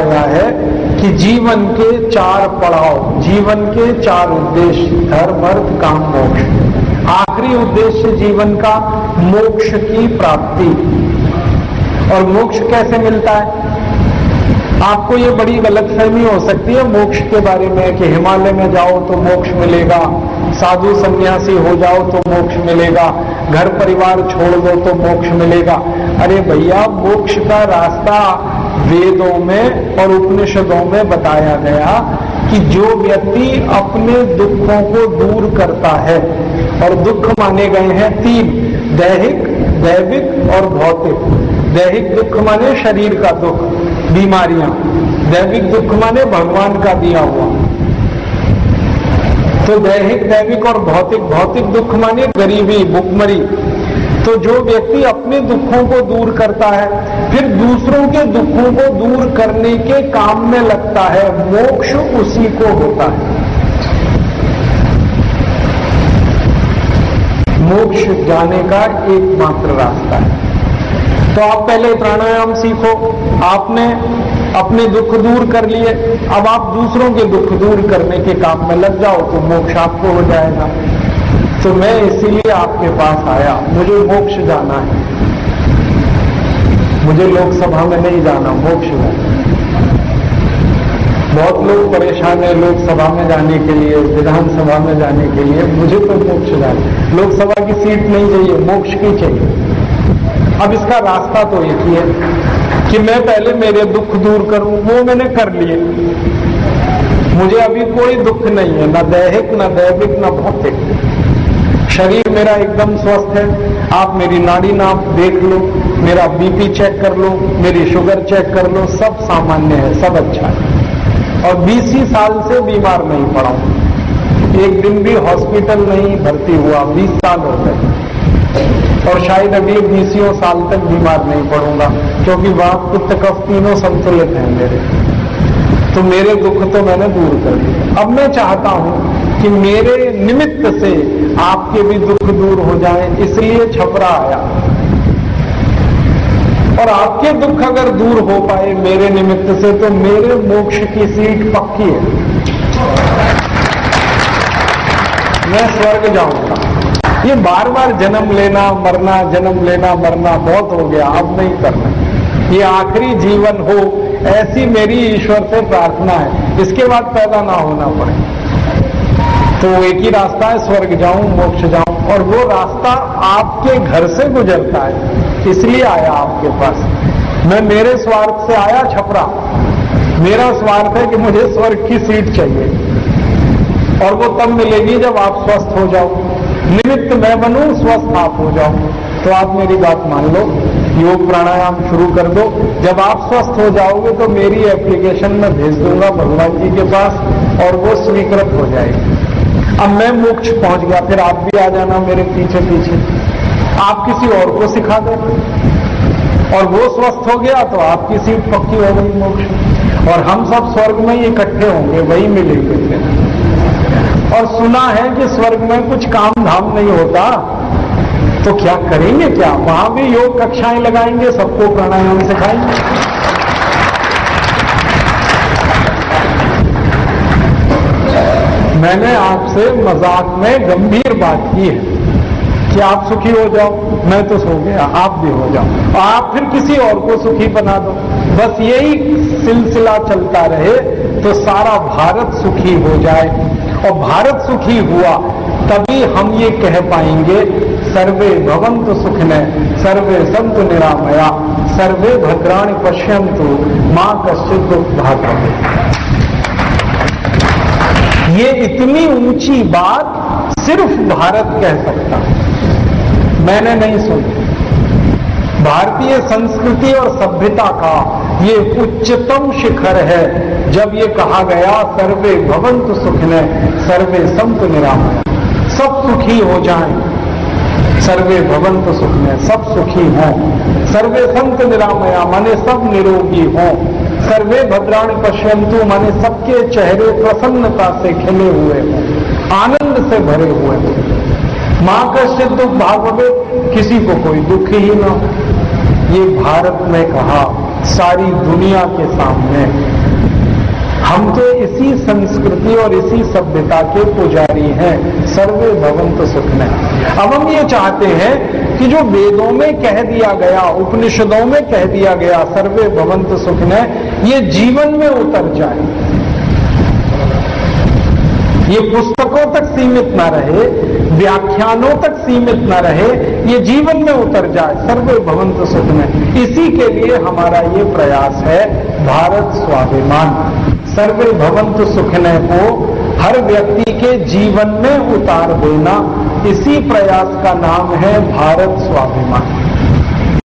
गया है कि जीवन के 4 पड़ाव, जीवन के 4 उद्देश्य, धर्म अर्थ काम मोक्ष। आखिरी उद्देश्य जीवन का मोक्ष की प्राप्ति। और मोक्ष कैसे मिलता है? आपको ये बड़ी गलतफहमी हो सकती है मोक्ष के बारे में कि हिमालय में जाओ तो मोक्ष मिलेगा, साधु सन्यासी हो जाओ तो मोक्ष मिलेगा, घर परिवार छोड़ दो तो मोक्ष मिलेगा। अरे भैया, मोक्ष का रास्ता वेदों में और उपनिषदों में बताया गया कि जो व्यक्ति अपने दुखों को दूर करता है, और दुख माने गए हैं 3, दैहिक, दैविक और भौतिक। दैहिक दुख माने शरीर का दुख, बीमारियां। दैविक दुख माने भगवान का दिया हुआ। तो दैहिक, दैविक और भौतिक। भौतिक दुख माने गरीबी, भुखमरी। तो जो व्यक्ति अपने दुखों को दूर करता है, फिर दूसरों के दुखों को दूर करने के काम में लगता है, मोक्ष उसी को होता है। मोक्ष जाने का एकमात्र रास्ता है। तो आप पहले प्राणायाम सीखो, आपने अपने दुख दूर कर लिए, अब आप दूसरों के दुख दूर करने के काम में लग जाओ तो मोक्ष आपको हो जाएगा। तो मैं इसीलिए आपके पास आया, मुझे मोक्ष जाना है, मुझे लोकसभा में नहीं जाना, मोक्ष जाना। बहुत लोग परेशान है लोकसभा में जाने के लिए, विधानसभा में जाने के लिए, मुझे तो मोक्ष जाना। लोकसभा की सीट नहीं चाहिए, मोक्ष की चाहिए। अब इसका रास्ता तो एक ही है कि मैं पहले मेरे दुख दूर करूं, वो मैंने कर लिए। मुझे अभी कोई दुख नहीं है, ना दैहिक, ना दैविक, ना भौतिक। शरीर मेरा एकदम स्वस्थ है। आप मेरी नाड़ी नाप देख लो, मेरा बीपी चेक कर लो, मेरी शुगर चेक कर लो, सब सामान्य है, सब अच्छा है। और 20 साल से बीमार नहीं पड़ा हूं, एक दिन भी हॉस्पिटल नहीं भर्ती हुआ, 20 साल हो गए। और शायद अभी 20 साल तक बीमार नहीं पड़ूंगा, क्योंकि वात पित्त कफ तीनों संतुलित हैं मेरे। तो मेरे दुख तो मैंने दूर कर दिए। अब मैं चाहता हूं कि मेरे निमित्त से आपके भी दुख दूर हो जाएं, इसलिए छपरा आया। और आपके दुख अगर दूर हो पाए मेरे निमित्त से, तो मेरे मोक्ष की सीट पक्की है, मैं स्वर्ग जाऊंगा। ये बार बार जन्म लेना मरना, जन्म लेना मरना बहुत हो गया, अब नहीं करना। ये आखिरी जीवन हो, ऐसी मेरी ईश्वर से प्रार्थना है, इसके बाद पैदा ना होना पड़े। तो एक ही रास्ता है, स्वर्ग जाऊं, मोक्ष जाऊं। और वो रास्ता आपके घर से गुजरता है, इसलिए आया आपके पास। मैं मेरे स्वार्थ से आया छपरा, मेरा स्वार्थ है कि मुझे स्वर्ग की सीट चाहिए, और वो तब मिलेगी जब आप स्वस्थ हो जाओ। निमित्त मैं बनूं, स्वस्थ आप हो जाओ। तो आप मेरी बात मान लो, योग प्राणायाम शुरू कर दो। जब आप स्वस्थ हो जाओगे तो मेरी एप्लीकेशन में भेज दूंगा भगवान जी के पास, और वो स्वीकृत हो जाएगी। अब मैं मोक्ष पहुंच गया, फिर आप भी आ जाना मेरे पीछे पीछे, आप किसी और को सिखा देना, और वो स्वस्थ हो गया तो आपकी सीट पक्की हो गई मोक्ष। और हम सब स्वर्ग में ही इकट्ठे होंगे, वही मिलेंगे फिर। और सुना है कि स्वर्ग में कुछ काम धाम नहीं होता, तो क्या करेंगे? क्या वहां भी योग कक्षाएं लगाएंगे, सबको प्राणायाम सिखाएंगे। मैंने आपसे मजाक में गंभीर बात की है कि आप सुखी हो जाओ, मैं तो सो गया, आप भी हो जाओ, और आप फिर किसी और को सुखी बना दो। बस यही सिलसिला चलता रहे तो सारा भारत सुखी हो जाए। और भारत सुखी हुआ तभी हम ये कह पाएंगे, सर्वे भवन्तु सुखिनः, सर्वे सन्तु निरामया, सर्वे भद्राणि पश्यन्तु, मां कश्चित् दुःखभाग् भवेत्। ये इतनी ऊंची बात सिर्फ भारत कह सकता, मैंने नहीं सुनी। भारतीय संस्कृति और सभ्यता का ये उच्चतम शिखर है जब ये कहा गया, सर्वे भवन्तु सुखिनः, सर्वे सन्तु निरामया, सब सुखी हो जाएं। सर्वे भवन्तु सुखिनः, सब सुखी हों। सर्वे सन्तु निरामया माने सब निरोगी हों। सर्वे भद्राणि पश्यन्तु माने सबके चेहरे प्रसन्नता से खिले हुए हों, आनंद से भरे हुए हों। मां कश्चित् दुःखभाग् भवेत्, किसी को कोई दुख ही ना। ये भारत में कहा सारी दुनिया के सामने। हम तो इसी संस्कृति और इसी सभ्यता के पुजारी हैं। सर्वे भवन्तु सुखिनः। अब हम ये चाहते हैं कि जो वेदों में कह दिया गया, उपनिषदों में कह दिया गया सर्वे भवन्तु सुखिनः, ये जीवन में उतर जाए। ये पुस्तकों तक सीमित न रहे, व्याख्यानों तक सीमित न रहे, ये जीवन में उतर जाए। सर्वे भवन्तु सुखिनः। इसी के लिए हमारा ये प्रयास है भारत स्वाभिमान। सर्वे भवन्तु सुखिनः को हर व्यक्ति के जीवन में उतार देना, इसी प्रयास का नाम है भारत स्वाभिमान।